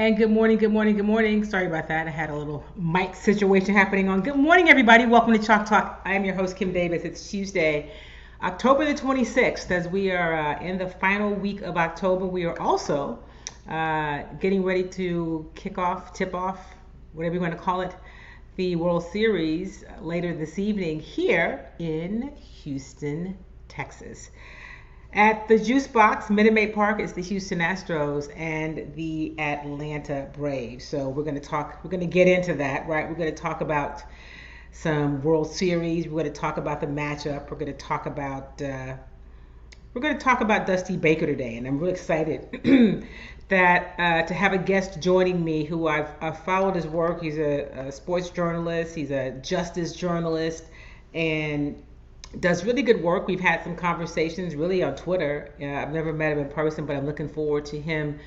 And good morning, good morning, good morning. Sorry about that. I had a little mic situation happening on. Good morning, everybody. Welcome to Chalk Talk. I am your host, Kim Davis. It's Tuesday, October the 26th, as we are in the final week of October. We are also getting ready to tip off, whatever you want to call it, the World Series later this evening here in Houston, Texas. At the Juice Box, Minute Maid Park, it's the Houston Astros and the Atlanta Braves. So we're going to get into that, right? We're going to talk about some World Series. We're going to talk about the matchup. We're going to talk about Dusty Baker today, and I'm really excited that to have a guest joining me who I've followed his work. He's a sports journalist. He's a justice journalist, and does really good work. We've had some conversations really on Twitter. I've never met him in person, but I'm looking forward to him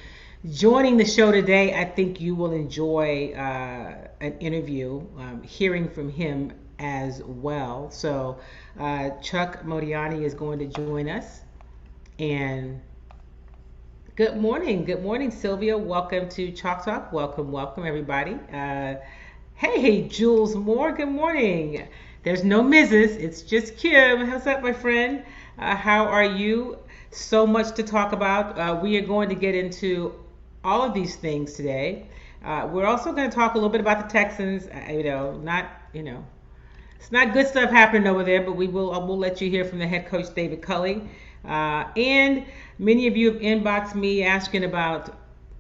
joining the show today. I think you will enjoy an interview, hearing from him as well. So Chuck Modiano is going to join us. And good morning, Sylvia. Welcome to Chalk Talk. Welcome, everybody. Hey, Jules Moore. Good morning. There's no Mrs. It's just Kim. How's that, my friend? How are you? So much to talk about. We are going to get into all of these things today. We're also going to talk a little bit about the Texans. It's not good stuff happening over there, but we'll let you hear from the head coach, David Culley. And many of you have inboxed me asking about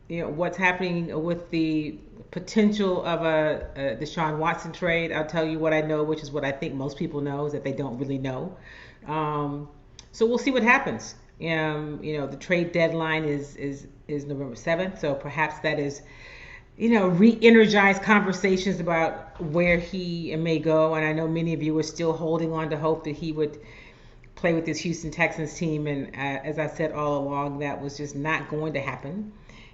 what's happening with the potential of a Deshaun Watson trade. I'll tell you what I know, which is what I think most people know, is that they don't really know. So we'll see what happens. The trade deadline is November 7th, so perhaps that is re-energize conversations about where he may go. And I know many of you are still holding on to hope that he would play with this Houston Texans team, and as I said all along, that was just not going to happen.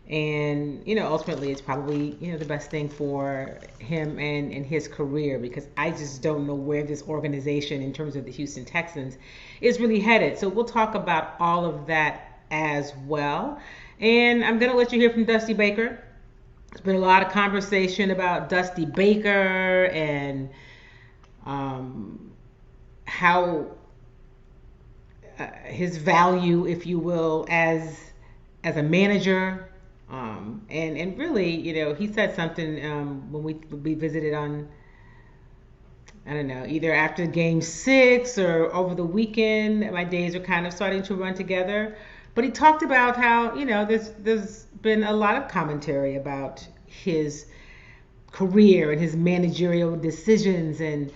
And ultimately it's probably the best thing for him and his career, because I just don't know where this organization in terms of the Houston Texans is really headed. So we'll talk about all of that as well. And I'm going to let you hear from Dusty Baker. There's been a lot of conversation about Dusty Baker and how his value, if you will, as a manager. And really, he said something when we visited on, I don't know, either after game 6 or over the weekend. My days are kind of starting to run together. But he talked about how, there's been a lot of commentary about his career and his managerial decisions, and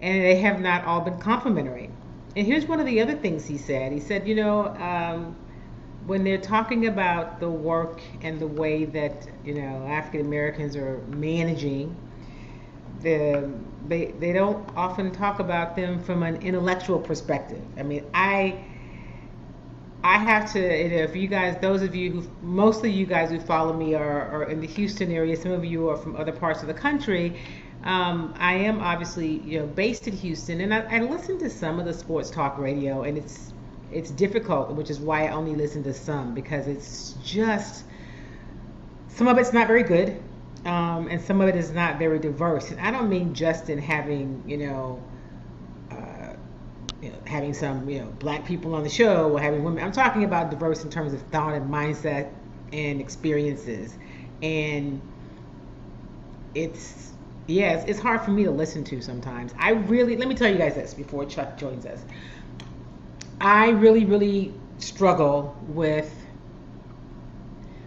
they have not all been complimentary. And here's one of the other things he said. He said, when they're talking about the work and the way that African Americans are managing, they don't often talk about them from an intellectual perspective. I mean, I have to, if you guys, mostly you guys who follow me are in the Houston area. Some of you are from other parts of the country. I am obviously based in Houston, and I listen to some of the sports talk radio, and it's difficult, which is why I only listen to some, because it's just, some of it's not very good, and some of it is not very diverse. And I don't mean just in having having some black people on the show or having women. I'm talking about diverse in terms of thought and mindset and experiences. And it's hard for me to listen to sometimes. Let me tell you guys this before Chuck joins us. I really, really struggle with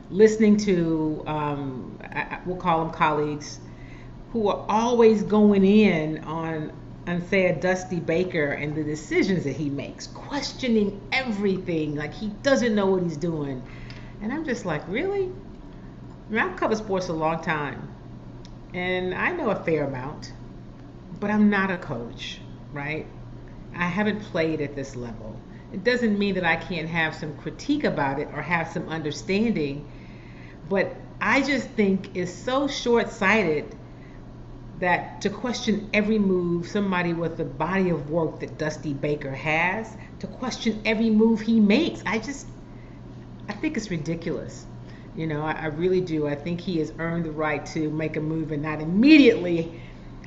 listening to, we'll call them colleagues, who are always going in on say a Dusty Baker and the decisions that he makes, questioning everything, like he doesn't know what he's doing. And I'm just like, really? I mean, I've covered sports a long time, and I know a fair amount, but I'm not a coach, right? I haven't played at this level. It doesn't mean that I can't have some critique about it or have some understanding, but I just think it's so short-sighted that to question every move, somebody with the body of work that Dusty Baker has, to question every move he makes, I think it's ridiculous. I really do. I think he has earned the right to make a move and not immediately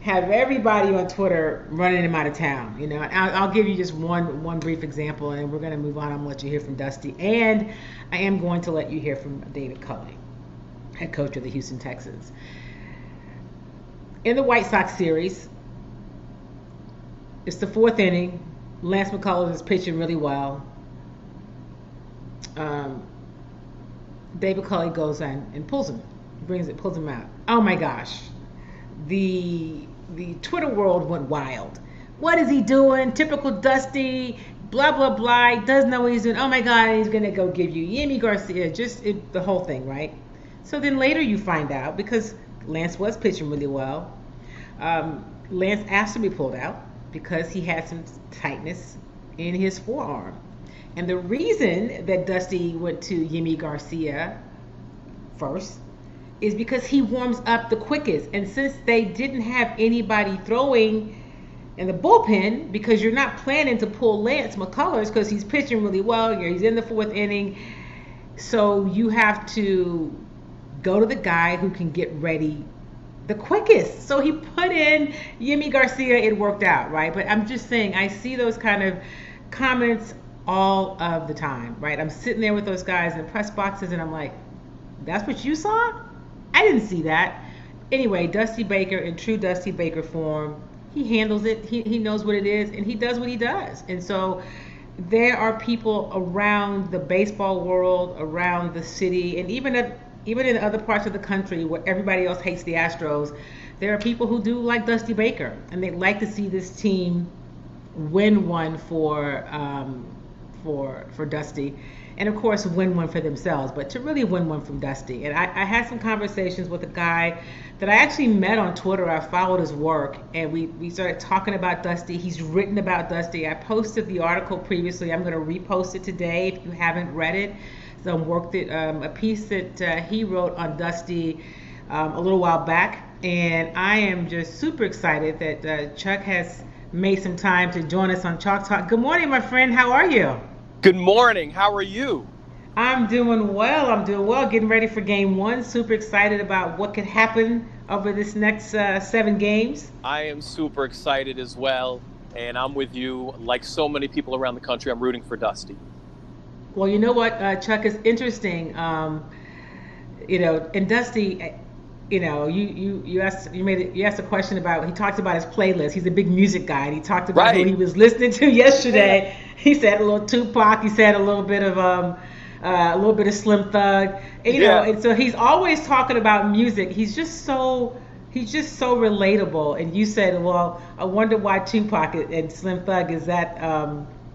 have everybody on Twitter running him out of town. I'll give you just one brief example, and we're going to move on. I'm going to let you hear from Dusty, and I am going to let you hear from David Culley, head coach of the Houston Texans. In the White Sox series, it's the fourth inning. Lance McCullers is pitching really well. David Culley goes in and pulls him, pulls him out. Oh my gosh, the Twitter world went wild. What is he doing? Typical Dusty, blah blah blah. He doesn't know what he's doing. Oh my God, he's gonna go give you Yimi Garcia, the whole thing, right? So then later you find out, because Lance was pitching really well, Lance asked to be pulled out because he had some tightness in his forearm. And the reason that Dusty went to Yimi Garcia first is because he warms up the quickest. And since they didn't have anybody throwing in the bullpen, because you're not planning to pull Lance McCullers because he's pitching really well, he's in the fourth inning, so you have to go to the guy who can get ready the quickest. So he put in Yimi Garcia. It worked out, right? But I'm just saying, I see those kind of comments all of the time, right? I'm sitting there with those guys in the press boxes, and I'm like, that's what you saw? I didn't see that. Anyway, Dusty Baker, in true Dusty Baker form, he handles it. He knows what it is, and he does what he does. And so there are people around the baseball world, around the city, and even in other parts of the country where everybody else hates the Astros, there are people who do like Dusty Baker, and they like to see this team win one for Dusty, and of course win one for themselves, but to really win one from Dusty. And I had some conversations with a guy that I actually met on Twitter. I followed his work, and we started talking about Dusty. He's written about Dusty. I posted the article previously. I'm going to repost it today if you haven't read it. So a piece that he wrote on Dusty a little while back, and I am just super excited that Chuck has made some time to join us on Chalk Talk. Good morning, my friend. How are you? Good morning. How are you? I'm doing well. Getting ready for game one. Super excited about what could happen over this next 7 games. I am super excited as well, and I'm with you. Like so many people around the country, I'm rooting for Dusty. Well, you know what, Chuck, is interesting. And Dusty, you asked a question about, he talked about his playlist. He's a big music guy, and he talked about who he was listening to yesterday. He said a little Tupac. He said a little bit of Slim Thug. And, and so he's always talking about music. He's just so relatable. And you said, well, I wonder why Tupac and Slim Thug is that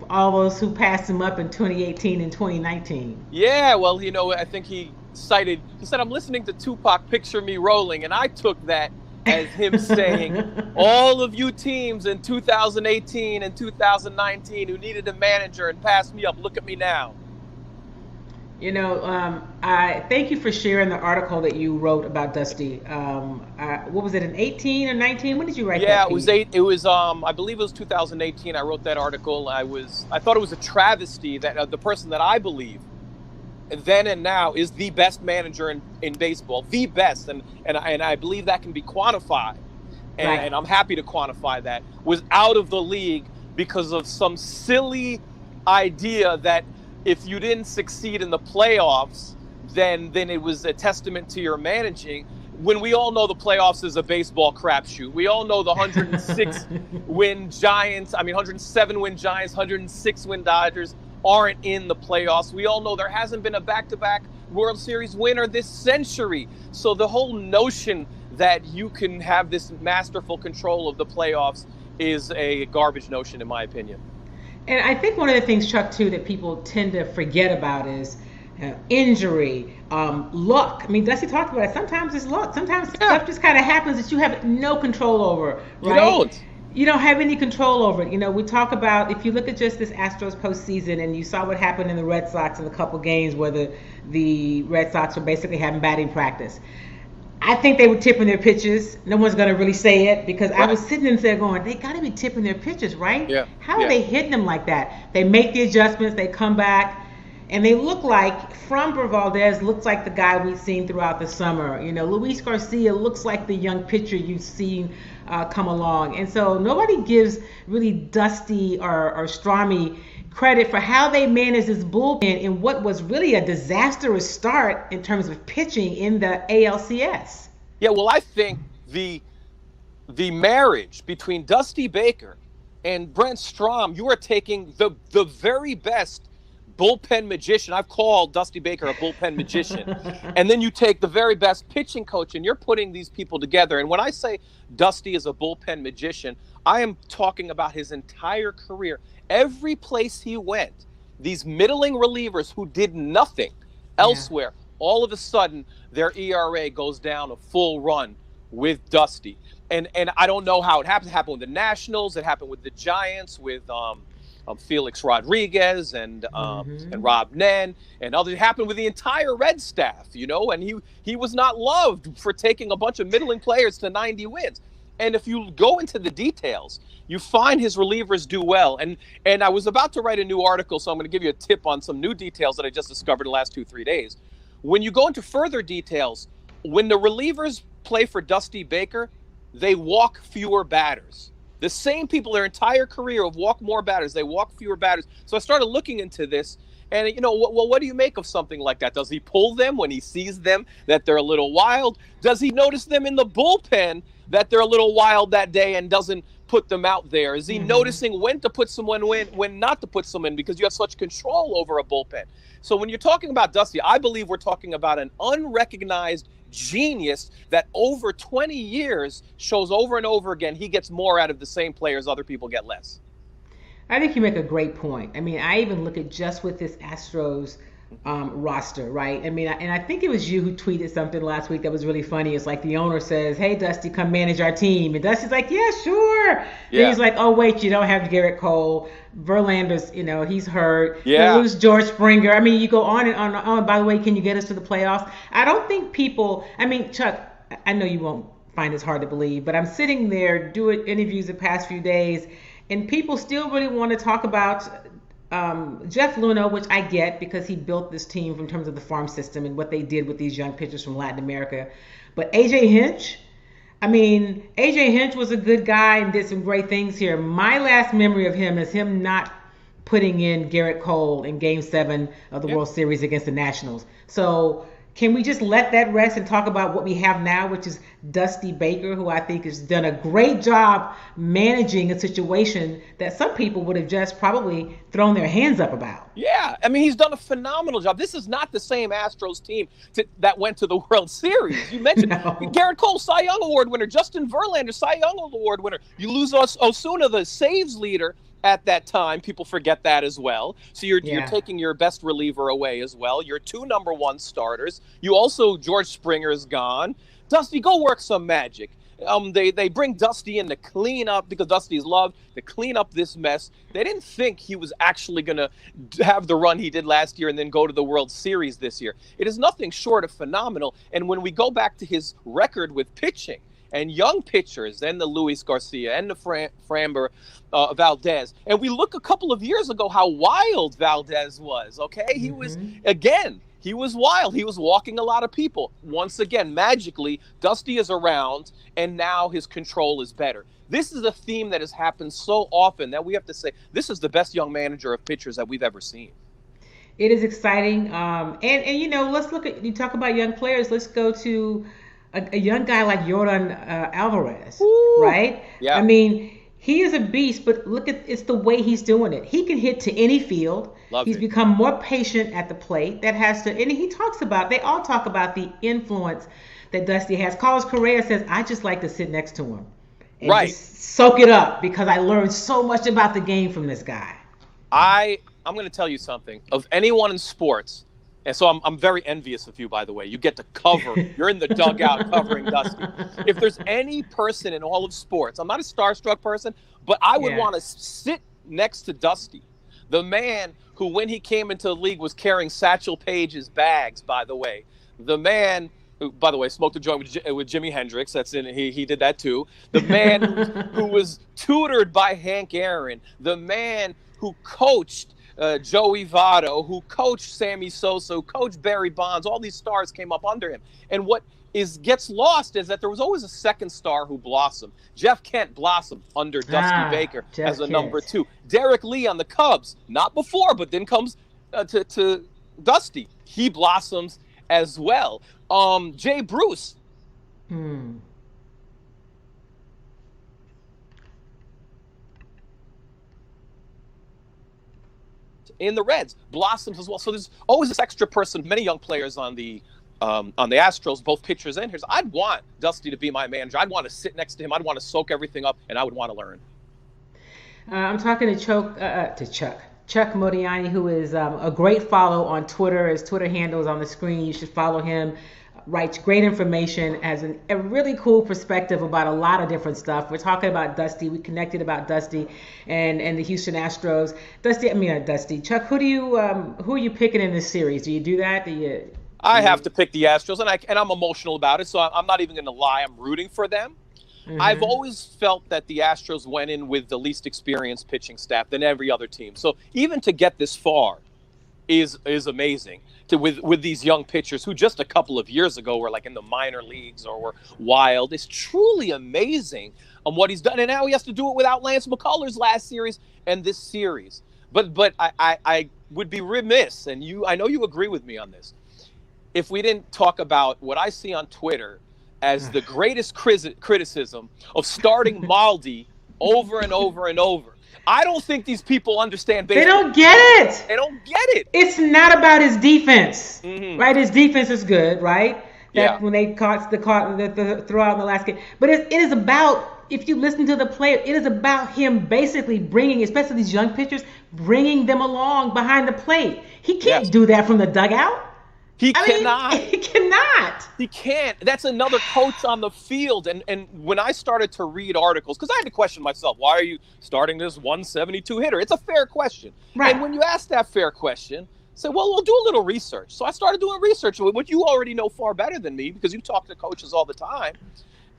all those who passed him up in 2018 and 2019. Yeah, well, I think he said, I'm listening to Tupac, Picture Me Rolling, and I took that as him saying, all of you teams in 2018 and 2019 who needed a manager and passed me up, look at me now. I thank you for sharing the article that you wrote about Dusty. What was it, in 18 or 19? When did you write that? Yeah, it was I believe it was 2018. I wrote that article. I thought it was a travesty that the person that I believe then and now is the best manager in baseball, the best, and I believe that can be quantified, and I'm happy to quantify that, was out of the league because of some silly idea that if you didn't succeed in the playoffs, then it was a testament to your managing. When we all know the playoffs is a baseball crapshoot. We all know the 107 win Giants, 106 win Dodgers aren't in the playoffs. We all know there hasn't been a back-to-back World Series winner this century. So the whole notion that you can have this masterful control of the playoffs is a garbage notion, in my opinion. And I think one of the things, Chuck, too, that people tend to forget about is injury, luck. Dusty talked about it. Sometimes it's luck. Sometimes stuff just kind of happens that you have no control over, right? You don't have any control over it. We talk about, if you look at just this Astros postseason and you saw what happened in the Red Sox in a couple games where the Red Sox were basically having batting practice. I think they were tipping their pitches. No one's going to really say it because I was sitting there going, they got to be tipping their pitches, right? Yeah. How are they hitting them like that? They make the adjustments, they come back, And they look like, Framber Valdez looks like the guy we've seen throughout the summer. Luis Garcia looks like the young pitcher you've seen come along. And so nobody gives really Dusty or Strami credit for how they managed this bullpen in what was really a disastrous start in terms of pitching in the ALCS. Yeah, well, I think the marriage between Dusty Baker and Brent Strom, you are taking the very best bullpen magician. I've called Dusty Baker a bullpen magician. And then you take the very best pitching coach and you're putting these people together. And when I say Dusty is a bullpen magician, I am talking about his entire career. Every place he went, these middling relievers who did nothing elsewhere, all of a sudden their ERA goes down a full run with Dusty. And I don't know how it happened. It happened with the Nationals. It happened with the Giants, with Felix Rodriguez and Rob Nen and others. It happened with the entire Red staff, and he was not loved for taking a bunch of middling players to 90 wins. And if you go into the details, you find his relievers do well. And I was about to write a new article, so I'm going to give you a tip on some new details that I just discovered in the last 2-3 days. When you go into further details, when the relievers play for Dusty Baker, they walk fewer batters. The same people their entire career have walked more batters. They walk fewer batters. So I started looking into this. And, what do you make of something like that? Does he pull them when he sees them that they're a little wild? Does he notice them in the bullpen that they're a little wild that day and doesn't put them out there? Is he noticing when to put someone in, when not to put someone in, because you have such control over a bullpen? So when you're talking about Dusty, I believe we're talking about an unrecognized genius that over 20 years shows over and over again he gets more out of the same players, other people get less. I think you make a great point. I mean, I even look at just with this Astros roster, right? I mean, and I think it was you who tweeted something last week that was really funny. It's like the owner says, "Hey, Dusty, come manage our team." And Dusty's like, "Yeah, sure." Yeah. Then he's like, "Oh, wait, you don't have Garrett Cole. Verlander's, he's hurt. Yeah. You lose George Springer." I mean, you go on and on and on. By the way, can you get us to the playoffs? I don't think people, Chuck, I know you won't find this hard to believe, but I'm sitting there doing interviews the past few days, and people still really want to talk about Jeff Luna, which I get because he built this team in terms of the farm system and what they did with these young pitchers from Latin America. But AJ Hinch, AJ Hinch was a good guy and did some great things here. My last memory of him is him not putting in Garrett Cole in Game 7 of the World Series against the Nationals. So can we just let that rest and talk about what we have now, which is Dusty Baker, who I think has done a great job managing a situation that some people would have just probably thrown their hands up about. Yeah, he's done a phenomenal job. This is not the same Astros team that went to the World Series. You mentioned Garrett Cole, Cy Young Award winner, Justin Verlander, Cy Young Award winner. You lose Osuna, the saves leader at that time. People forget that as well. So you're taking your best reliever away as well. Your 2 number 1 starters. You also, George Springer is gone. Dusty, go work some magic. They bring Dusty in to clean up, because Dusty is loved, to clean up this mess. They didn't think he was actually going to have the run he did last year and then go to the World Series this year. It is nothing short of phenomenal. And when we go back to his record with pitching and young pitchers, and the Luis Garcia and the Framber Valdez, and we look a couple of years ago how wild Valdez was, okay? He was, again, he was wild. He was walking a lot of people. Once again, magically, Dusty is around, and now his control is better. This is a theme that has happened so often that we have to say, this is the best young manager of pitchers that we've ever seen. It is exciting. And let's look at, you talk about young players, let's go to a young guy like Yordan Alvarez, right? Yeah. He is a beast, but look at, it's the way he's doing it. He can hit to any field. He's become more patient at the plate. That has to, and they all talk about the influence that Dusty has. Carlos Correa says, "I just like to sit next to him and just soak it up because I learned so much about the game from this guy." I'm going to tell you something. Of anyone in sports, and so I'm very envious of you, by the way. You get to cover. You're in the dugout covering Dusty. If there's any person in all of sports, I'm not a starstruck person, but I would want to sit next to Dusty, the man who, when he came into the league, was carrying Satchel Paige's bags, by the way. The man by the way, smoked a joint with Jimi Hendrix. That's in he did that too. The man who was tutored by Hank Aaron, the man who coached Joey Votto, who coached Sammy Sosa, who coached Barry Bonds. All these stars came up under him. And what gets lost is that there was always a second star who blossomed. Jeff Kent blossomed under Dusty Baker as a number 2. Derek Lee on the Cubs, not before, but then comes to Dusty. He blossoms as well. Jay Bruce. In the Reds, blossoms as well. So there's always this extra person. Many young players on the Astros, both pitchers and hitters. I'd want Dusty to be my manager. I'd want to sit next to him. I'd want to soak everything up, and I would want to learn. I'm talking to Chuck Modiano, who is a great follow on Twitter. His Twitter handle is on the screen. You should follow him. Writes great information, has a really cool perspective about a lot of different stuff. We're talking about Dusty. We connected about Dusty and the Houston Astros. Chuck, who are you picking in this series? Do you do that? I have to pick the Astros, and I'm emotional about it, so I'm not even going to lie. I'm rooting for them. Mm-hmm. I've always felt that the Astros went in with the least experienced pitching staff than every other team. So even to get this far is amazing. With these young pitchers who just a couple of years ago were like in the minor leagues or were wild. It's truly amazing on what he's done. And now he has to do it without Lance McCullers last series and this series. But I would be remiss, and I know you agree with me on this, if we didn't talk about what I see on Twitter as the greatest criticism of starting Maldi over and over and over. I don't think these people understand baseball. They don't get it. They don't get it. It's not about his defense, right? His defense is good, right? When they caught the throw out in the last game. But it is about, if you listen to the player, it is about him basically bringing, especially these young pitchers, bringing them along behind the plate. He can't do that from the dugout. He cannot. He cannot. He can't. That's another coach on the field. And when I started to read articles, because I had to question myself, why are you starting this 172 hitter? It's a fair question. Right. And when you ask that fair question, say, well, we'll do a little research. So I started doing research, what you already know far better than me, because you talk to coaches all the time.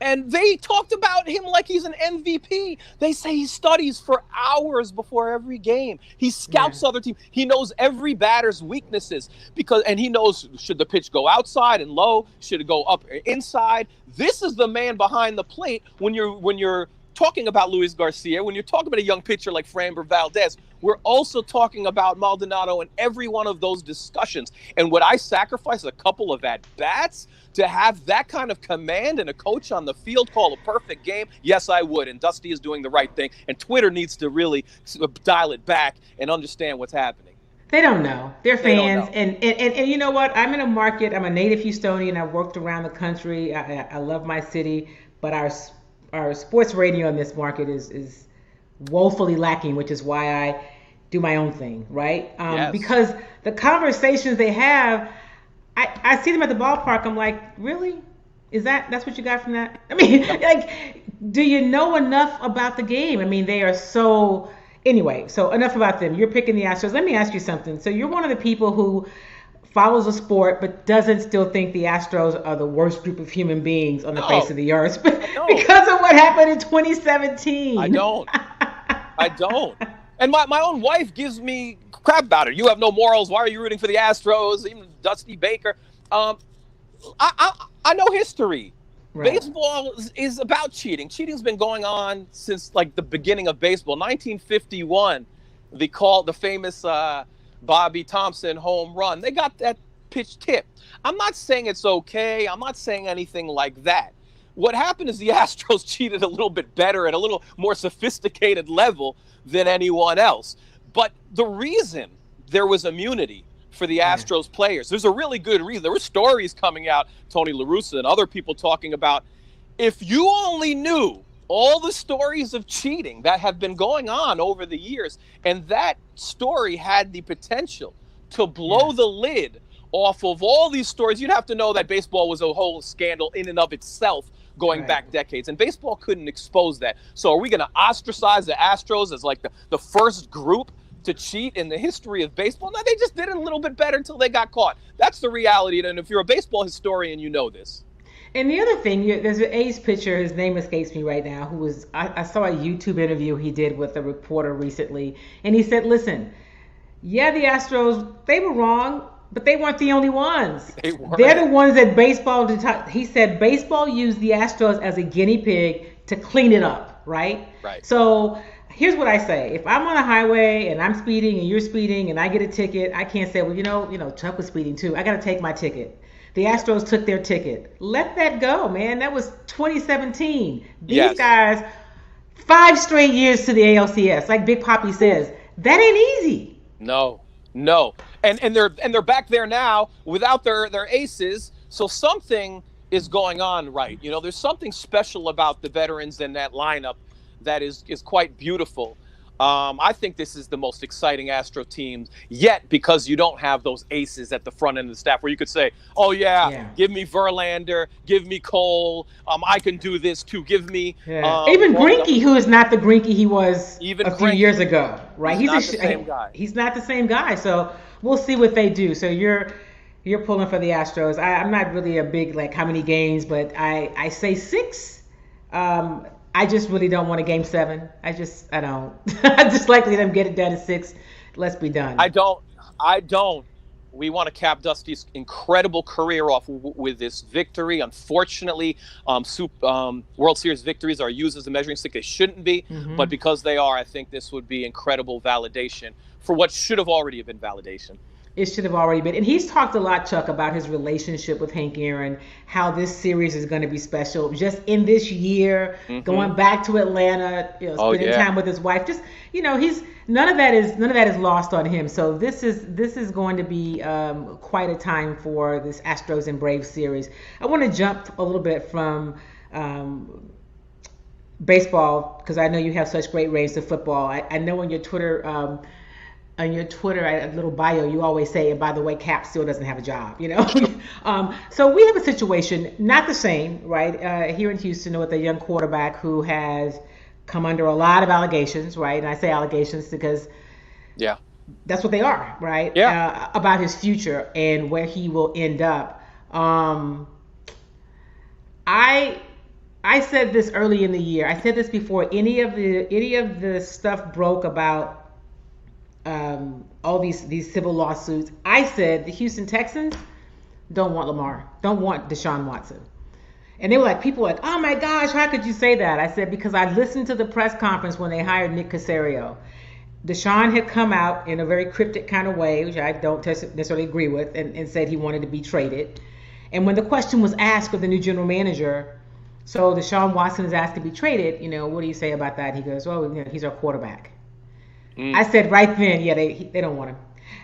And they talked about him like he's an MVP. They say he studies for hours before every game. He scouts other teams. He knows every batter's weaknesses and he knows, should the pitch go outside and low? Should it go up or inside? This is the man behind the plate when you're talking about Luis Garcia, when you're talking about a young pitcher like Framber Valdez. We're also talking about Maldonado in every one of those discussions. And would I sacrifice a couple of at-bats to have that kind of command and a coach on the field call a perfect game? Yes, I would. And Dusty is doing the right thing. And Twitter needs to really dial it back and understand what's happening. They don't know. They're fans. And you know what? I'm in a market. I'm a native Houstonian. I've worked around the country. I love my city. But our sports radio in this market is woefully lacking, which is why I do my own thing, right? Because the conversations they have, I see them at the ballpark. I'm like, really? That's what you got from that? I mean, like, do you know enough about the game? I mean, they are so... Anyway, so enough about them. You're picking the Astros. Let me ask you something. So you're one of the people who follows a sport but doesn't still think the Astros are the worst group of human beings on the face of the earth because of what happened in 2017. I don't. And my own wife gives me crap about it. You have no morals. Why are you rooting for the Astros? Even Dusty Baker. I know history. Right. Baseball is about cheating. Cheating's been going on since like the beginning of baseball. 1951, the famous Bobby Thompson home run. They got that pitch tipped. I'm not saying it's okay. I'm not saying anything like that. What happened is the Astros cheated a little bit better at a little more sophisticated level than anyone else. But the reason there was immunity for the Astros players, there's a really good reason. There were stories coming out, Tony La Russa and other people talking about, if you only knew all the stories of cheating that have been going on over the years, and that story had the potential to blow the lid off of all these stories, you'd have to know that baseball was a whole scandal in and of itself going back decades, and baseball couldn't expose that. So are we going to ostracize the Astros as like the first group to cheat in the history of baseball? No, they just did it a little bit better until they got caught. That's the reality. And if you're a baseball historian, you know this. And the other thing, there's an A's pitcher, his name escapes me right now, who was, I saw a YouTube interview he did with a reporter recently, and he said, listen, yeah, the Astros, they were wrong, but they weren't the only ones. They're the ones that baseball, he said baseball used the Astros as a guinea pig to clean it up, right? Right. So here's what I say. If I'm on a highway and I'm speeding and you're speeding and I get a ticket, I can't say, well, Chuck was speeding too. I got to take my ticket. The Astros took their ticket. Let that go, man. That was 2017. These guys, 5 straight years to the ALCS. Like Big Papi says, that ain't easy. No. And they're back there now without their aces. So something is going on, right? There's something special about the veterans in that lineup that is quite beautiful. I think this is the most exciting Astro team yet, because you don't have those aces at the front end of the staff where you could say, oh, yeah. Give me Verlander, give me Cole, I can do this too, give me... even Greinke, who is not the Greinke he was a few years ago, right? He's not the same guy. He's not the same guy, so we'll see what they do. So you're pulling for the Astros. I'm not really a big, how many games, but I say 6. I just really don't want a game 7. I don't. I just like to let them get it done at 6. Let's be done. I don't. We want to cap Dusty's incredible career off with this victory. Unfortunately, World Series victories are used as a measuring stick. They shouldn't be, but because they are, I think this would be incredible validation for what should have already been validation. It should have already been. And he's talked a lot, Chuck, about his relationship with Hank Aaron, how this series is going to be special. Just in this year, going back to Atlanta, spending time with his wife. Just, he's none of that is lost on him. So this is going to be quite a time for this Astros and Braves series. I want to jump a little bit from baseball, because I know you have such great range to football. I know on your Twitter. On your Twitter, a little bio, you always say, and by the way, Cap still doesn't have a job, So we have a situation, not the same, right, here in Houston with a young quarterback who has come under a lot of allegations, right? And I say allegations because that's what they are, right? About his future and where he will end up. I said this early in the year. I said this before any of the stuff broke about all these civil lawsuits. I said the Houston Texans don't want Lamar, don't want Deshaun Watson. And they were people were like, oh my gosh, how could you say that? I said, because I listened to the press conference when they hired Nick Caserio. Deshaun had come out in a very cryptic kind of way, which I don't necessarily agree with, and said he wanted to be traded. And when the question was asked of the new general manager, so Deshaun Watson is asked to be traded, what do you say about that? He goes, well, he's our quarterback. I said right then, they don't want him.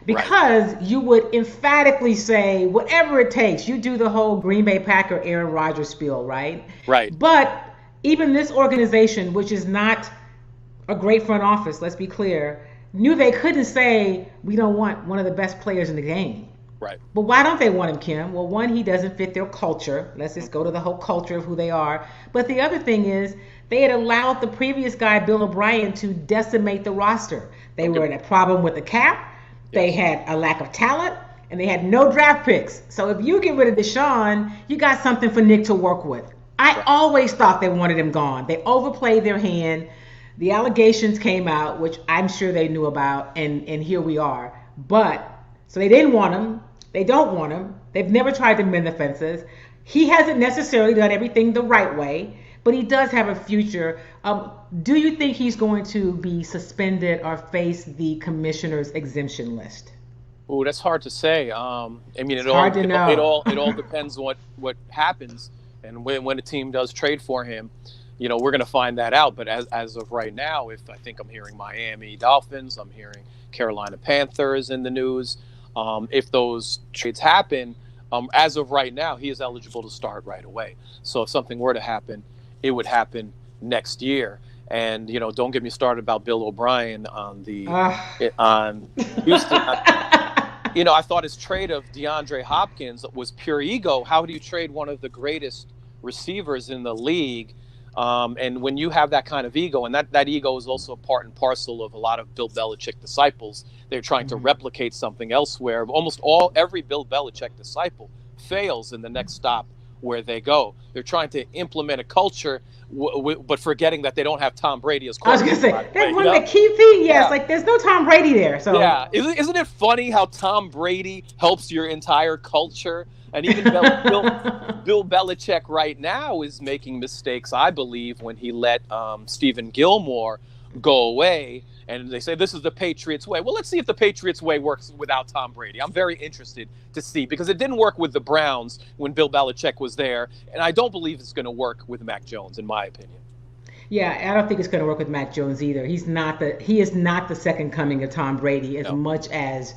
Because you would emphatically say, whatever it takes, you do the whole Green Bay Packer Aaron Rodgers spiel, right? Right. But even this organization, which is not a great front office, let's be clear, knew they couldn't say, we don't want one of the best players in the game. Right. But why don't they want him, Kim? Well, one, he doesn't fit their culture. Let's just go to the whole culture of who they are. But the other thing is, they had allowed the previous guy, Bill O'Brien, to decimate the roster. They were in a problem with the cap. They had a lack of talent, and they had no draft picks. So if you get rid of Deshaun, you got something for Nick to work with. I always thought they wanted him gone. They overplayed their hand. The allegations came out, which I'm sure they knew about, and here we are. But, so they didn't want him. They don't want him. They've never tried to mend the fences. He hasn't necessarily done everything the right way, but he does have a future. Do you think he's going to be suspended or face the commissioner's exemption list? Oh, that's hard to say. It all depends on what happens, and when a team does trade for him, we're going to find that out. But as of right now, I think I'm hearing Miami Dolphins, I'm hearing Carolina Panthers in the news. If those trades happen, as of right now, he is eligible to start right away. So if something were to happen, it would happen next year. And don't get me started about Bill O'Brien on Houston. I thought his trade of DeAndre Hopkins was pure ego. How do you trade one of the greatest receivers in the league And when you have that kind of ego, and that ego is also a part and parcel of a lot of Bill Belichick disciples, they're trying to replicate something elsewhere. Every Bill Belichick disciple fails in the next stop where they go. They're trying to implement a culture, but forgetting that they don't have Tom Brady as I was quarterback. going to say, that's one of the key things. Yes, Yeah. like there's no Tom Brady there. So yeah, isn't it funny how Tom Brady helps your entire culture? And even Bill Belichick right now is making mistakes, I believe, when he let Stephen Gilmore go away. And they say this is the Patriots way. Well, let's see if the Patriots way works without Tom Brady. I'm very interested to see, because it didn't work with the Browns when Bill Belichick was there. And I don't believe it's going to work with Mac Jones, in my opinion. Yeah, I don't think it's going to work with Mac Jones either. He is not the second coming of Tom Brady as much as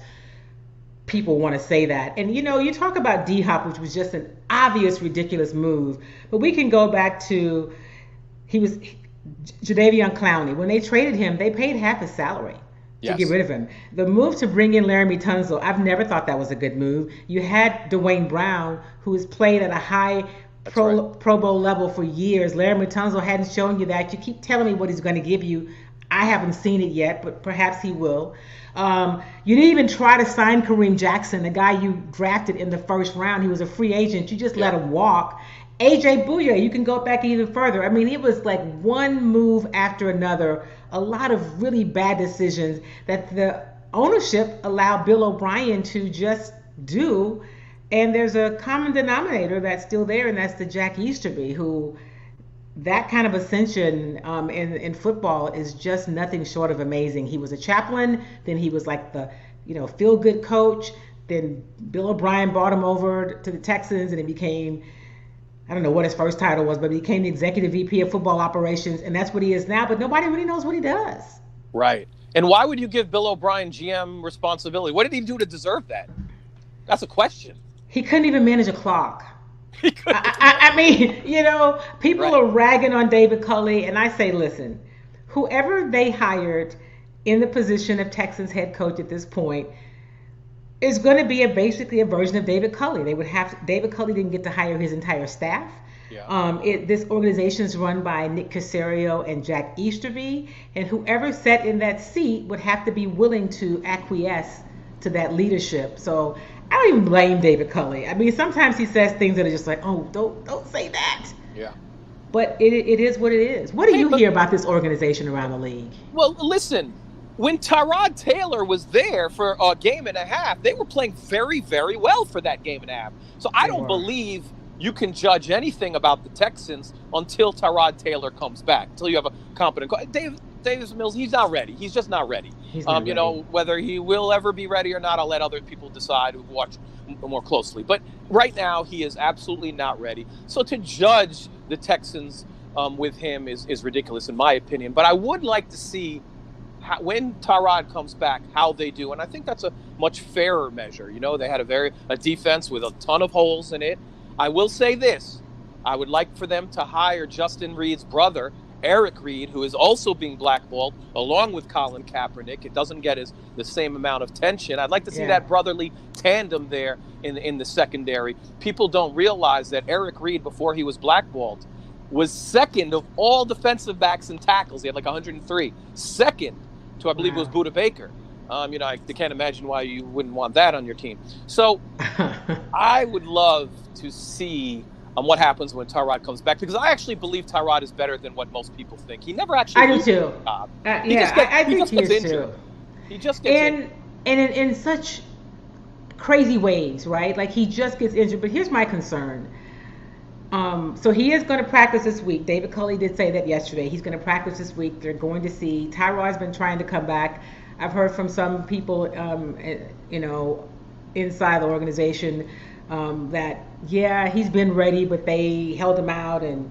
people want to say that. And you talk about D-Hop, which was just an obvious, ridiculous move. But we can go back to Jadeveon Clowney. When they traded him, they paid half his salary to get rid of him. The move to bring in Laramie Tunsil, I've never thought that was a good move. You had Dwayne Brown, who has played at a high Pro Bowl level for years. Laramie Tunsil hadn't shown you that. You keep telling me what he's going to give you. I haven't seen it yet, but perhaps he will. You didn't even try to sign Kareem Jackson, the guy you drafted in the first round. He was a free agent. You just let him walk. AJ Bouye, you can go back even further. I mean, it was like one move after another, a lot of really bad decisions that the ownership allowed Bill O'Brien to just do. And there's a common denominator that's still there, and that's the Jack Easterby, who that kind of ascension in football is just nothing short of amazing. He was a chaplain, then he was like the feel-good coach. Then Bill O'Brien brought him over to the Texans, and he became, I don't know what his first title was, but he became the executive VP of football operations, and that's what he is now. But nobody really knows what he does. Right. And why would you give Bill O'Brien GM responsibility? What did he do to deserve that? That's a question. He couldn't even manage a clock. I mean, people are ragging on David Culley, and I say, listen, whoever they hired in the position of Texans head coach at this point is going to be basically a version of David Culley. David Culley didn't get to hire his entire staff. Yeah. This organization is run by Nick Caserio and Jack Easterby, and whoever sat in that seat would have to be willing to acquiesce to that leadership. So I don't even blame David Culley. I mean, sometimes he says things that are just like, oh, don't say that. Yeah. But it is what it is. What do you hear about this organization around the league? Well, listen, when Tyrod Taylor was there for a game and a half, they were playing very, very well for that game and a half. So I don't believe you can judge anything about the Texans until Tyrod Taylor comes back, until you have a competent Davis Mills, he's not ready. He's just not ready. Whether he will ever be ready or not, I'll let other people decide who watch more closely. But right now, he is absolutely not ready. So to judge the Texans with him is ridiculous, in my opinion. But I would like to see when Tyrod comes back, how they do. And I think that's a much fairer measure. They had a defense with a ton of holes in it. I will say this. I would like for them to hire Justin Reed's brother, Eric Reed, who is also being blackballed, along with Colin Kaepernick. It doesn't get the same amount of tension. I'd like to see that brotherly tandem there in the secondary. People don't realize that Eric Reed, before he was blackballed, was second of all defensive backs in tackles. He had like 103. Second to, I believe, it was Budda Baker. I can't imagine why you wouldn't want that on your team. So I would love to see what happens when Tyrod comes back, because I actually believe Tyrod is better than what most people think. He never actually. I do too. I think he is too. He just gets injured. And in such crazy ways, right? Like he just gets injured. But here's my concern. So he is going to practice this week. David Culley did say that yesterday. He's going to practice this week. They're going to see. Tyrod's been trying to come back. I've heard from some people, inside the organization. That he's been ready, but they held him out and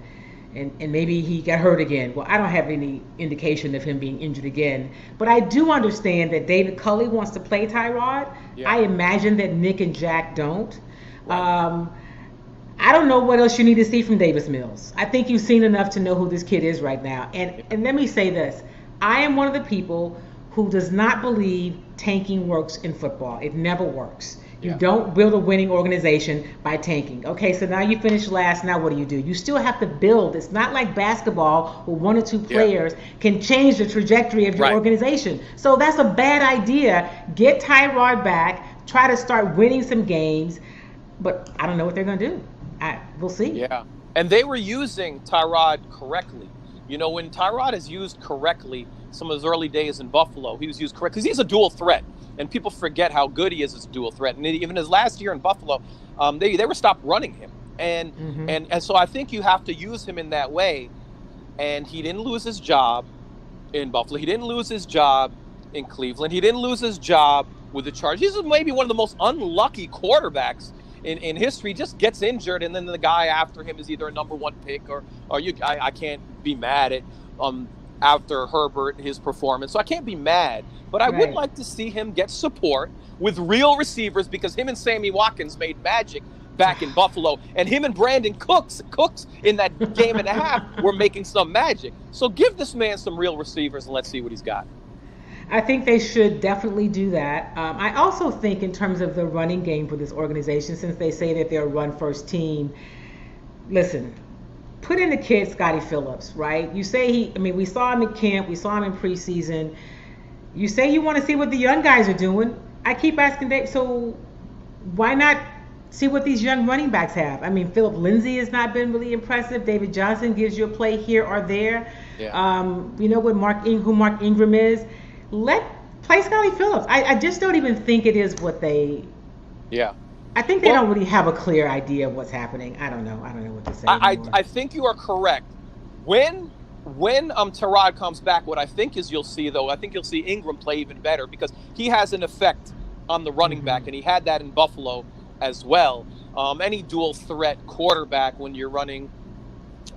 maybe he got hurt again. Well, I don't have any indication of him being injured again, but I do understand that David Culley wants to play Tyrod. I imagine that Nick and Jack don't. Right. I don't know what else you need to see from Davis Mills. I think you've seen enough to know who this kid is right now. And let me say this. I am one of the people who does not believe tanking works in football. It never works. You Yeah. don't build a winning organization by tanking. Okay, so now you finish last. Now what do? You still have to build. It's not like basketball where one or two Yeah. players can change the trajectory of your Right. organization. So that's a bad idea. Get Tyrod back. Try to start winning some games. But I don't know what they're going to do. We'll see. Yeah. And they were using Tyrod correctly. You know, when Tyrod is used correctly, some of his early days in Buffalo, he was used correctly because he's a dual threat. And people forget how good he is as a dual threat. And even his last year in Buffalo, they were stopped running him. And so I think you have to use him in that way. And he didn't lose his job in Buffalo. He didn't lose his job in Cleveland. He didn't lose his job with the Chargers. He's maybe one of the most unlucky quarterbacks in history. Just gets injured, and then the guy after him is either a number one pick or I can't be mad at after Herbert, his performance. So I can't be mad, but I would like to see him get support with real receivers, because him and Sammy Watkins made magic back in Buffalo, and him and Brandon Cooks in that game and a half were making some magic. So give this man some real receivers and let's see what he's got. I think they should definitely do that. I also think in terms of the running game for this organization, since they say that they're a run-first team, listen, put in the kid Scotty Phillips, right? You say we saw him in camp, we saw him in preseason. You say you want to see what the young guys are doing. I keep asking Dave, so why not see what these young running backs have? I mean, Philip Lindsay has not been really impressive. David Johnson gives you a play here or there. Yeah. You know what who Mark Ingram is. Play Scotty Phillips. I just don't even think it is what they. Yeah. I think they don't really have a clear idea of what's happening. I don't know what to say. I think you are correct. When Tyrod comes back, what I think is you'll see Ingram play even better, because he has an effect on the running back, and he had that in Buffalo as well. Any dual threat quarterback, when you're running,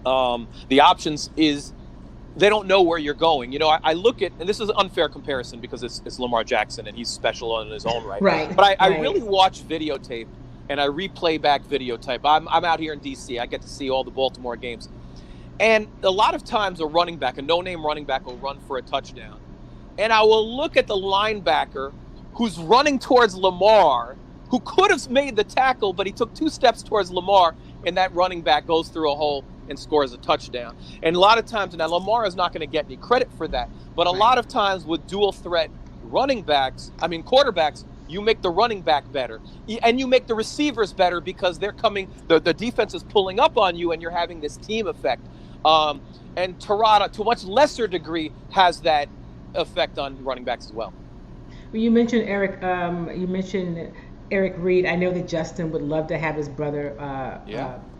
the options is they don't know where you're going. You know, I look at, and this is an unfair comparison because it's Lamar Jackson and he's special in his own right. Right. But I really watch videotape and I replay back videotape. I'm out here in D.C. I get to see all the Baltimore games. And a lot of times a no-name running back will run for a touchdown. And I will look at the linebacker who's running towards Lamar, who could have made the tackle, but he took 2 steps towards Lamar, and that running back goes through a hole and scores a touchdown. And a lot of times, now Lamar is not going to get any credit for that, but a lot of times with dual threat quarterbacks, you make the running back better, and you make the receivers better because they're coming, the defense is pulling up on you, and you're having this team effect. And Tyrod, to a much lesser degree, has that effect on running backs as well. Well, you mentioned Eric. Eric Reed. I know that Justin would love to have his brother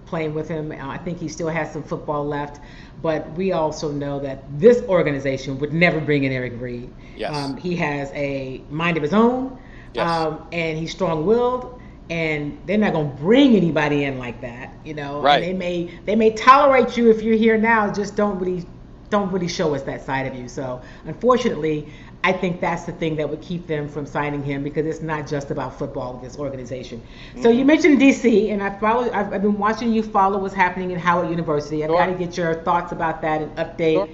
playing with him. I think he still has some football left, but we also know that this organization would never bring in Eric Reed. Yes. He has a mind of his own, and he's strong-willed, and they're not going to bring anybody in like that, you know. Right. And they may tolerate you if you're here now, just don't really show us that side of you. So unfortunately, I think that's the thing that would keep them from signing him, because it's not just about football with this organization. So you mentioned DC, and I've been watching you follow what's happening at Howard University. I've got to get your thoughts about that and update,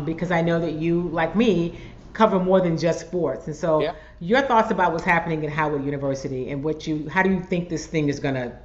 because I know that you, like me, cover more than just sports. And so your thoughts about what's happening at Howard University and how do you think this thing is going to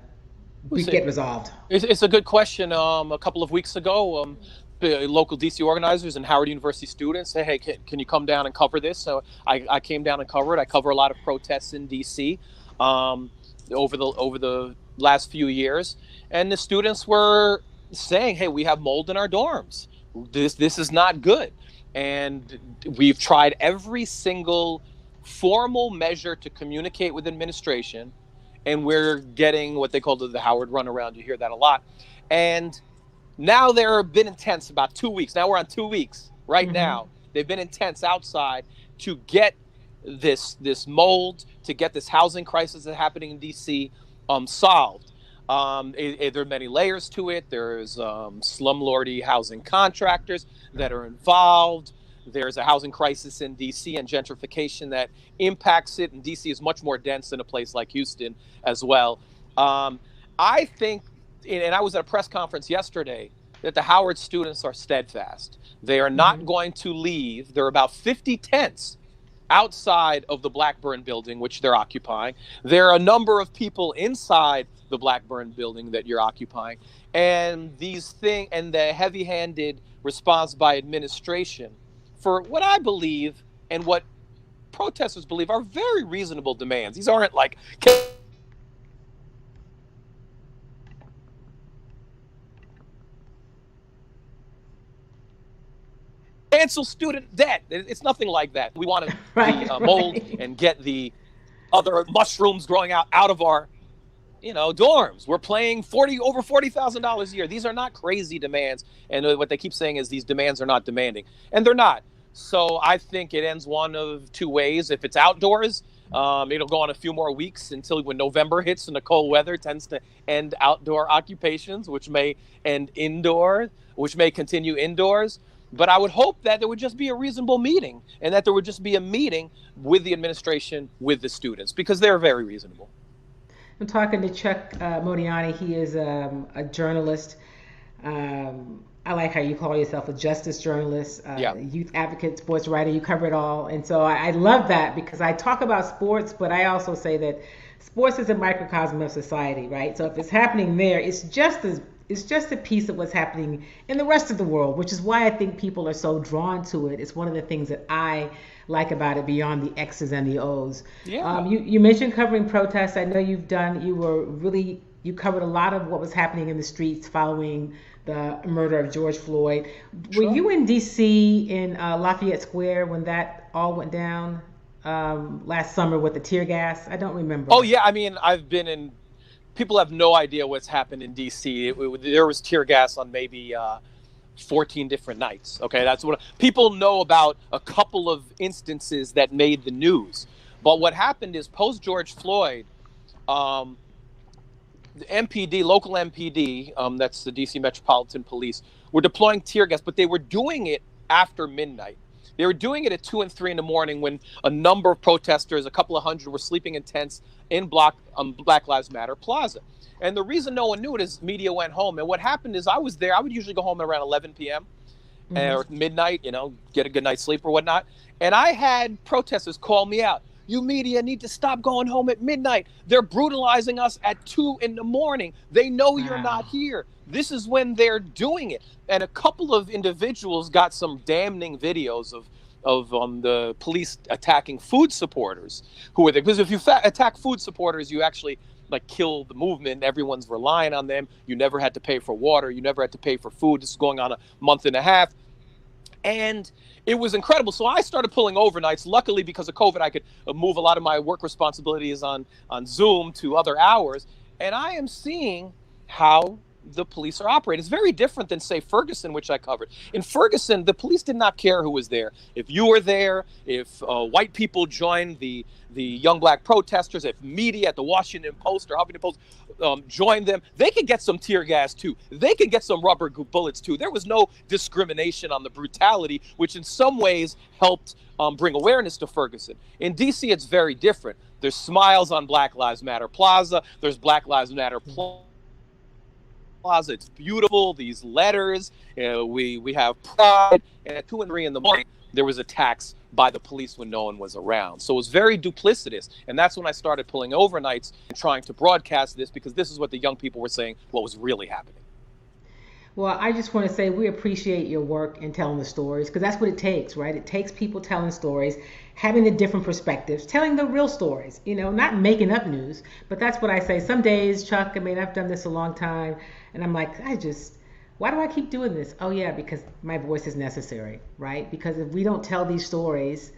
get resolved? It's a good question. A couple of weeks ago, local DC organizers and Howard University students say, hey, can you come down and cover this? So I came down and covered. I cover a lot of protests in DC over the last few years, and the students were saying, hey, we have mold in our dorms. This is not good. And we've tried every single formal measure to communicate with administration, and we're getting what they call the Howard runaround. You hear that a lot. And now they've been intense about 2 weeks. Now we're on 2 weeks right now. They've been intense outside to get this mold, to get this housing crisis that's happening in D.C. Solved. There are many layers to it. There's slumlordy housing contractors that are involved. There's a housing crisis in D.C. and gentrification that impacts it. And D.C. is much more dense than a place like Houston as well. I think, and I was at a press conference yesterday, that the Howard students are steadfast. They are not going to leave. There are about 50 tents outside of the Blackburn building, which they're occupying. There are a number of people inside the Blackburn building that you're occupying. And the heavy-handed response by administration for what I believe and what protesters believe are very reasonable demands. These aren't like cancel student debt. It's nothing like that. We want to mold and get the other mushrooms growing out of our dorms. We're paying over $40,000 a year. These are not crazy demands. And what they keep saying is these demands are not demanding, and they're not. So I think it ends one of two ways. If it's outdoors, it'll go on a few more weeks until when November hits and the cold weather tends to end outdoor occupations, which may continue indoors. But I would hope that there would just be a reasonable meeting, and that there would just be a meeting with the administration, with the students, because they're very reasonable. I'm talking to Chuck Modiano. He is a journalist. I like how you call yourself a justice journalist, youth advocate, sports writer. You cover it all. And so I love that, because I talk about sports, but I also say that sports is a microcosm of society, right? So if it's happening there, it's just a piece of what's happening in the rest of the world, which is why I think people are so drawn to it. It's one of the things that I like about it beyond the X's and the O's. Yeah. You mentioned covering protests. I know you covered a lot of what was happening in the streets following the murder of George Floyd. Sure. Were you in D.C. in Lafayette Square when that all went down last summer with the tear gas? I don't remember. Oh, yeah. I mean, I've been in. People have no idea what's happened in D.C. There was tear gas on maybe 14 different nights. Okay, that's what people know about. A couple of instances that made the news, but what happened is post George Floyd, the MPD, local MPD, that's the DC Metropolitan Police, were deploying tear gas, but they were doing it after midnight. They were doing it at 2 and 3 in the morning when a number of protesters, a couple of hundred, were sleeping in tents in Black Lives Matter Plaza. And the reason no one knew it is media went home. And what happened is I was there. I would usually go home at around 11 p.m. Or midnight, get a good night's sleep or whatnot. And I had protesters call me out. You media need to stop going home at midnight. They're brutalizing us at 2 in the morning. They know you're not here. This is when they're doing it. And a couple of individuals got some damning videos of the police attacking food supporters who were there. Because if you attack food supporters, you actually kill the movement. Everyone's relying on them. You never had to pay for water. You never had to pay for food. This is going on a month and a half. And it was incredible. So I started pulling overnights. Luckily, because of COVID, I could move a lot of my work responsibilities on Zoom to other hours. And I am seeing how the police are operating. It's very different than, say, Ferguson, which I covered. In Ferguson, the police did not care who was there. If you were there, if white people joined the young black protesters, if media at the Washington Post or Huffington Post joined them, they could get some tear gas too. They could get some rubber bullets too. There was no discrimination on the brutality, which in some ways helped bring awareness to Ferguson. In DC, it's very different. There's smiles on Black Lives Matter Plaza. There's Black Lives Matter Plaza. It's beautiful. These letters. We have pride. And at 2 and 3 in the morning, there was attacks by the police when no one was around. So it was very duplicitous. And that's when I started pulling overnights and trying to broadcast this, because this is what the young people were saying, what was really happening. Well, I just want to say we appreciate your work in telling the stories, because that's what it takes, right? It takes people telling stories, having the different perspectives, telling the real stories, not making up news. But that's what I say. Some days, Chuck, I've done this a long time, and I'm like, why do I keep doing this? Oh, yeah, because my voice is necessary, right? Because if we don't tell these stories,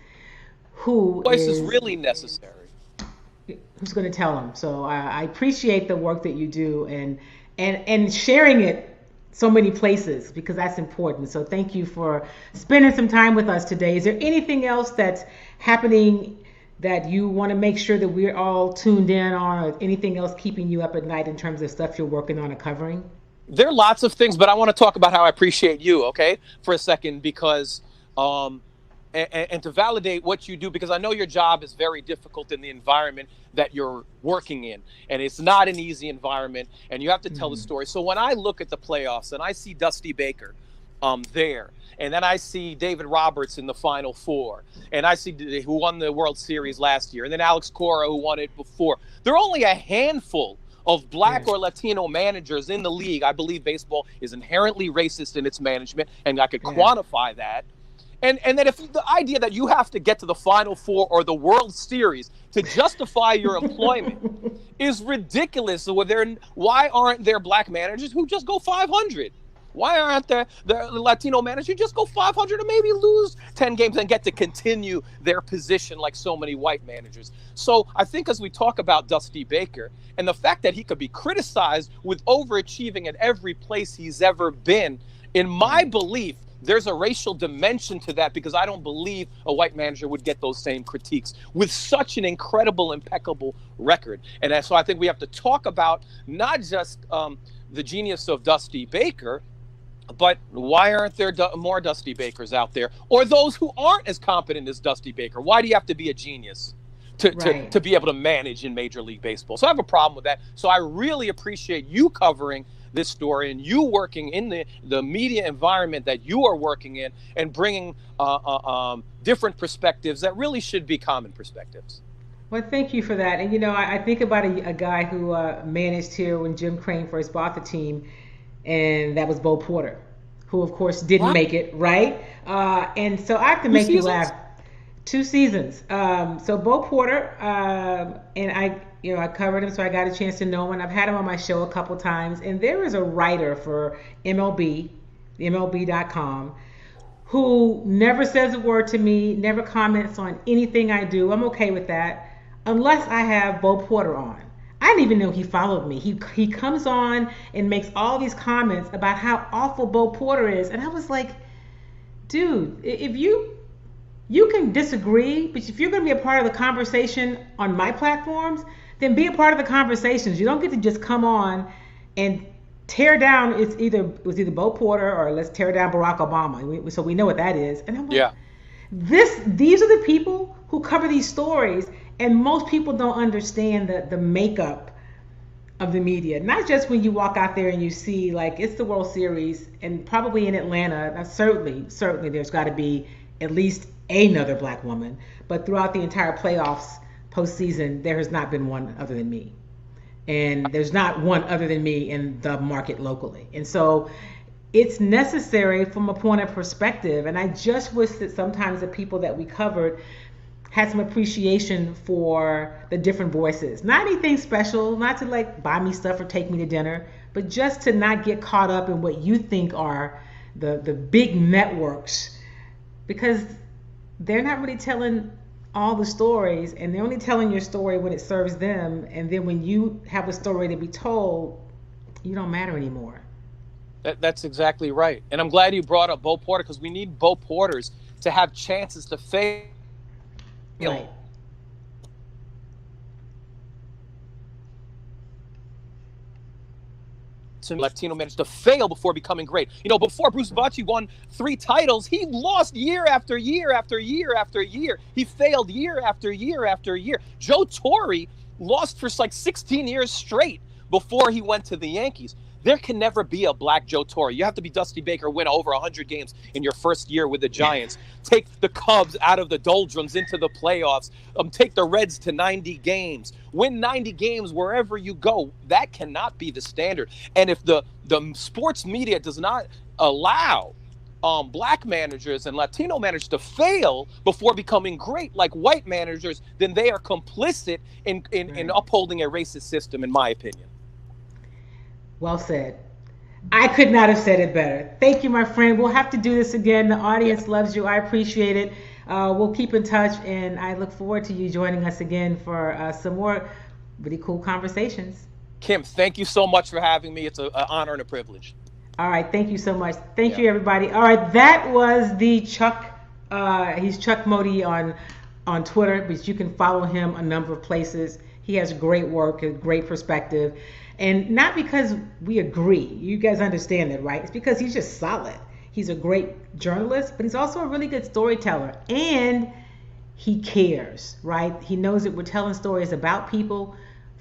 voice is really necessary? Who's going to tell them? So I appreciate the work that you do and sharing it so many places, because that's important. So thank you for spending some time with us today. Is there anything else that's happening that you want to make sure that we're all tuned in on, or anything else keeping you up at night in terms of stuff you're working on or covering? There are lots of things, but I want to talk about how I appreciate you, okay, for a second, because and to validate what you do, because I know your job is very difficult in the environment that you're working in, and it's not an easy environment, and you have to tell the story. So when I look at the playoffs and I see Dusty Baker there. And then I see David Roberts in the Final Four. And I see who won the World Series last year. And then Alex Cora, who won it before. There are only a handful of black or Latino managers in the league. I believe baseball is inherently racist in its management, and I could quantify that. And then if the idea that you have to get to the Final Four or the World Series to justify your employment is ridiculous. Why aren't there black managers who just go 500? Why aren't there the Latino managers who just go 500 and maybe lose 10 games and get to continue their position like so many white managers? So I think as we talk about Dusty Baker and the fact that he could be criticized with overachieving at every place he's ever been, in my belief, there's a racial dimension to that, because I don't believe a white manager would get those same critiques with such an incredible, impeccable record. And so I think we have to talk about not just the genius of Dusty Baker, but why aren't there more Dusty Bakers out there, or those who aren't as competent as Dusty Baker? Why do you have to be a genius to be able to manage in Major League Baseball? So I have a problem with that. So I really appreciate you covering this story and you working in the media environment that you are working in and bringing different perspectives that really should be common perspectives. Well, thank you for that. And, I think about a guy who managed here when Jim Crane first bought the team, and that was Bo Porter, who, of course, didn't make it, right? And so I have to make you laugh. 2 seasons. So Bo Porter, and I covered him, so I got a chance to know him, and I've had him on my show a couple times. And there is a writer for MLB, MLB.com, who never says a word to me, never comments on anything I do. I'm okay with that, unless I have Bo Porter on. I didn't even know he followed me. He comes on and makes all these comments about how awful Bo Porter is, and I was like, dude, if you can disagree, but if you're going to be a part of the conversation on my platforms, then be a part of the conversations. You don't get to just come on and tear down. It was either Bo Porter or let's tear down Barack Obama. So we know what that is. And I'm like, these are the people who cover these stories, and most people don't understand the makeup of the media. Not just when you walk out there and you see, like, it's the World Series, and probably in Atlanta, certainly there's got to be at least another black woman, but throughout the entire playoffs postseason, there has not been one other than me, and there's not one other than me in the market locally. And so it's necessary from a point of perspective, and I just wish that sometimes the people that we covered had some appreciation for the different voices. Not anything special, not to like buy me stuff or take me to dinner, but just to not get caught up in what you think are the big networks, because they're not really telling all the stories, and they're only telling your story when it serves them. And then when you have a story to be told, you don't matter anymore. That's exactly right. And I'm glad you brought up Bo Porter, because we need Bo Porters to have chances to fail. Right. Latino managed to fail before becoming great. Before Bruce Bochy won 3 titles, he lost year after year after year after year. He failed year after year after year. Joe Torre lost for like 16 years straight before he went to the Yankees. There can never be a black Joe Torre. You have to be Dusty Baker, win over 100 games in your first year with the Giants. Take the Cubs out of the doldrums into the playoffs. Take the Reds to 90 games. Win 90 games wherever you go. That cannot be the standard. And if the sports media does not allow black managers and Latino managers to fail before becoming great like white managers, then they are complicit in upholding a racist system, in my opinion. Well said. I could not have said it better. Thank you, my friend. We'll have to do this again. The audience loves you. I appreciate it. We'll keep in touch, and I look forward to you joining us again for some more really cool conversations. Kim, thank you so much for having me. It's an honor and a privilege. All right. Thank you so much. Thank you, everybody. All right. That was the Chuck. He's Chuck Modi on Twitter, but you can follow him a number of places. He has great work, a great perspective. And not because we agree. You guys understand that, right? It's because he's just solid. He's a great journalist, but he's also a really good storyteller. And he cares, right? He knows that we're telling stories about people,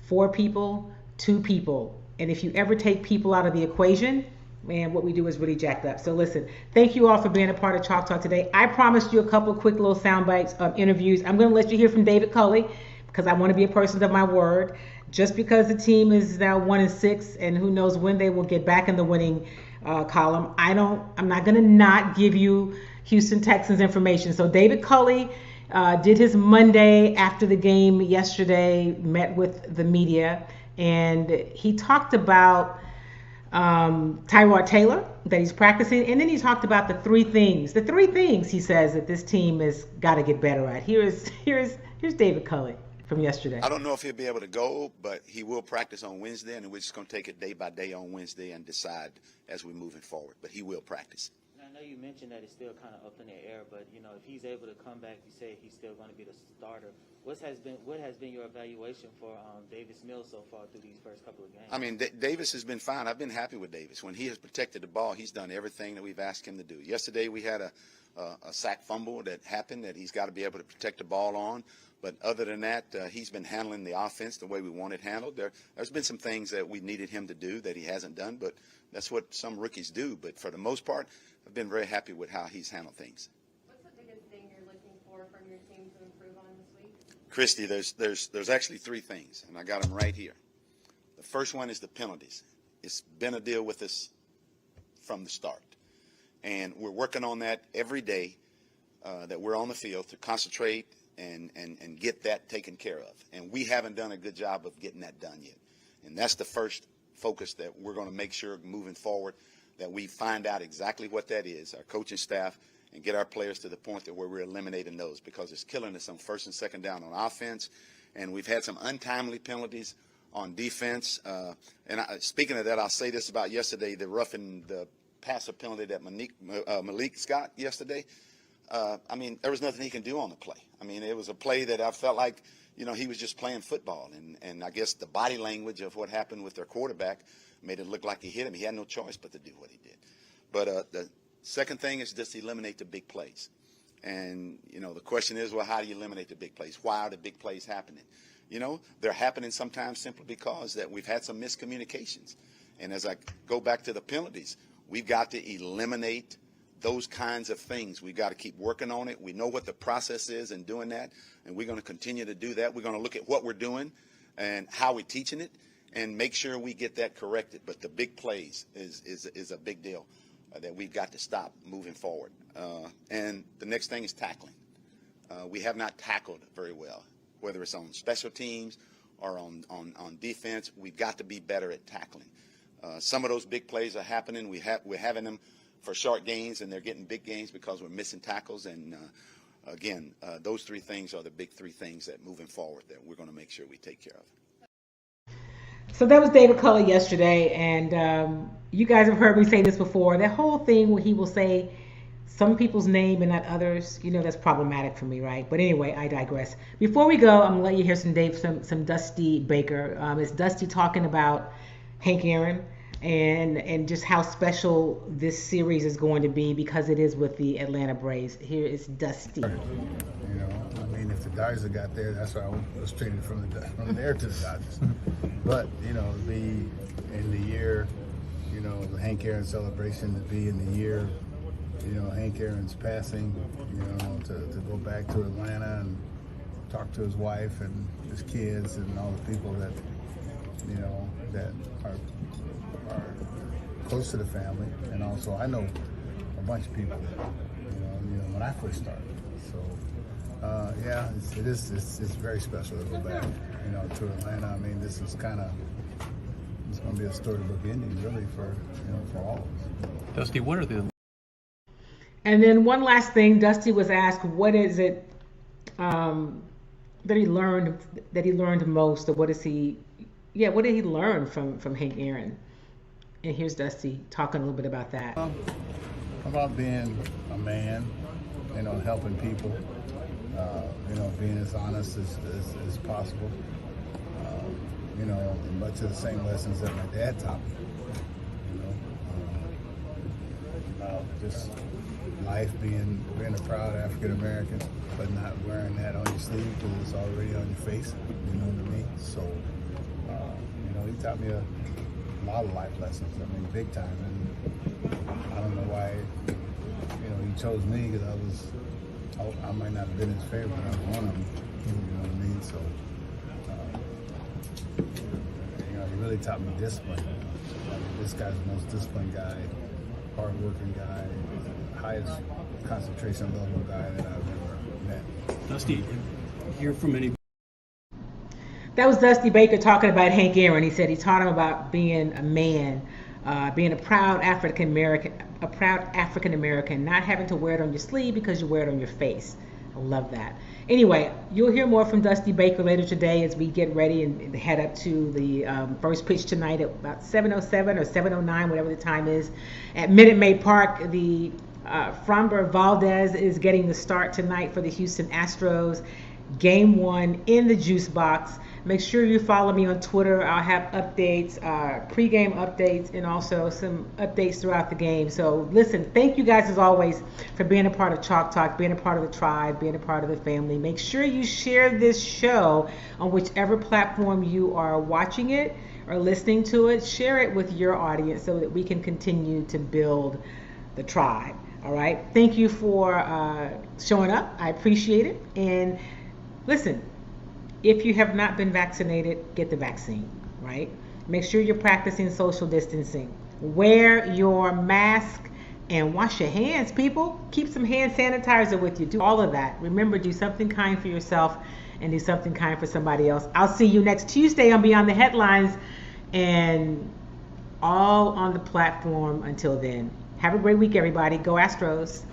for people, to people. And if you ever take people out of the equation, man, what we do is really jacked up. So listen, thank you all for being a part of Chalk Talk today. I promised you a couple quick little sound bites of interviews. I'm going to let you hear from David Culley because I want to be a person of my word. Just because the team is now 1-6, and who knows when they will get back in the winning column, I'm not going to not give you Houston Texans information. So David Culley did his Monday after the game yesterday, met with the media, and he talked about Tyrod Taylor that he's practicing, and then he talked about the three things he says that this team has got to get better at. Here's David Culley from yesterday. I don't know if he'll be able to go, but he will practice on Wednesday, and we're just going to take it day by day on Wednesday and decide as we're moving forward. But he will practice. I know you mentioned that it's still kind of up in the air, but if he's able to come back, you say he's still going to be the starter. What has been your evaluation for Davis Mills so far through these first couple of games? I mean, Davis has been fine. I've been happy with Davis. When he has protected the ball, he's done everything that we've asked him to do. Yesterday we had a sack fumble that happened that he's got to be able to protect the ball on. But other than that, he's been handling the offense the way we want it handled. There's been some things that we needed him to do that he hasn't done, but that's what some rookies do. But for the most part, I've been very happy with how he's handled things. What's the biggest thing you're looking for from your team to improve on this week? Christy, there's actually three things, and I got them right here. The first one is the penalties. It's been a deal with us from the start, and we're working on that every day that we're on the field to concentrate and get that taken care of. And we haven't done a good job of getting that done yet. And that's the first focus that we're going to make sure moving forward that we find out exactly what that is, our coaching staff, and get our players to the point that where we're eliminating those, because it's killing us on first and second down on offense. And we've had some untimely penalties on defense. Speaking of that, I'll say this about yesterday, the roughing the passer penalty that Malik got yesterday. I mean, there was nothing he can do on the play. I mean, it was a play that I felt like, he was just playing football. And I guess the body language of what happened with their quarterback made it look like he hit him. He had no choice but to do what he did. But the second thing is just eliminate the big plays. And, the question is, well, how do you eliminate the big plays? Why are the big plays happening? They're happening sometimes simply because that we've had some miscommunications. And as I go back to the penalties, we've got to eliminate those kinds of things. We've got to keep working on it. We know what the process is in doing that, and we're going to continue to do that. We're going to look at what we're doing and how we're teaching it and make sure we get that corrected. But the big plays is a big deal that we've got to stop moving forward. And the next thing is tackling. We have not tackled very well, whether it's on special teams or on defense. We've got to be better at tackling. Some of those big plays are happening. We're having them for short gains, and they're getting big gains because we're missing tackles. And, again, those three things are the big three things that moving forward that we're going to make sure we take care of. So that was David Culley yesterday, and you guys have heard me say this before. That whole thing where he will say some people's name and not others, that's problematic for me, right? But anyway, I digress. Before we go, I'm going to let you hear some Dusty Baker. It's Dusty talking about Hank Aaron and just how special this series is going to be because it is with the Atlanta Braves. Here is Dusty. If the Dodgers got there, that's why I was traded from there to the Dodgers. But, to be in the year, the Hank Aaron celebration, to be in the year, Hank Aaron's passing, to go back to Atlanta and talk to his wife and his kids and all the people that, that are close to the family. And also, I know a bunch of people that, when I first started. So, it's very special to go back, to Atlanta. I mean, this is it's going to be a storybook ending, really, for all of us. Dusty, what are the... And then one last thing, Dusty was asked, what is it that he learned most, or what did he learn from Hank Aaron? And here's Dusty talking a little bit about that. About being a man, helping people, being as honest as possible. Much of the same lessons that my dad taught me. About just life being a proud African American, but not wearing that on your sleeve because it's already on your face. You know what I mean? So, he taught me a lot of life lessons. I mean, big time. And I don't know why, he chose me because I might not have been his favorite, but I was one of them. You know what I mean? So, he really taught me discipline. This guy's the most disciplined guy, hard-working guy, highest concentration level guy that I've ever met. Dusty, hear from any. That was Dusty Baker talking about Hank Aaron. He said he taught him about being a man, being a proud African American, not having to wear it on your sleeve because you wear it on your face. I love that. Anyway, you'll hear more from Dusty Baker later today as we get ready and head up to the first pitch tonight at about 7:07 or 7:09, whatever the time is, at Minute Maid Park. The Framber Valdez is getting the start tonight for the Houston Astros. Game 1 in the juice box. Make sure you follow me on Twitter. I'll have updates, pregame updates, and also some updates throughout the game. So listen, thank you guys as always for being a part of Chalk Talk, being a part of the tribe, being a part of the family. Make sure you share this show on whichever platform you are watching it or listening to it. Share it with your audience so that we can continue to build the tribe. All right. Thank you for showing up. I appreciate it. And listen, if you have not been vaccinated, get the vaccine, right? Make sure you're practicing social distancing. Wear your mask and wash your hands, people. Keep some hand sanitizer with you. Do all of that. Remember, do something kind for yourself and do something kind for somebody else. I'll see you next Tuesday on Beyond the Headlines and all on the platform until then. Have a great week, everybody. Go Astros.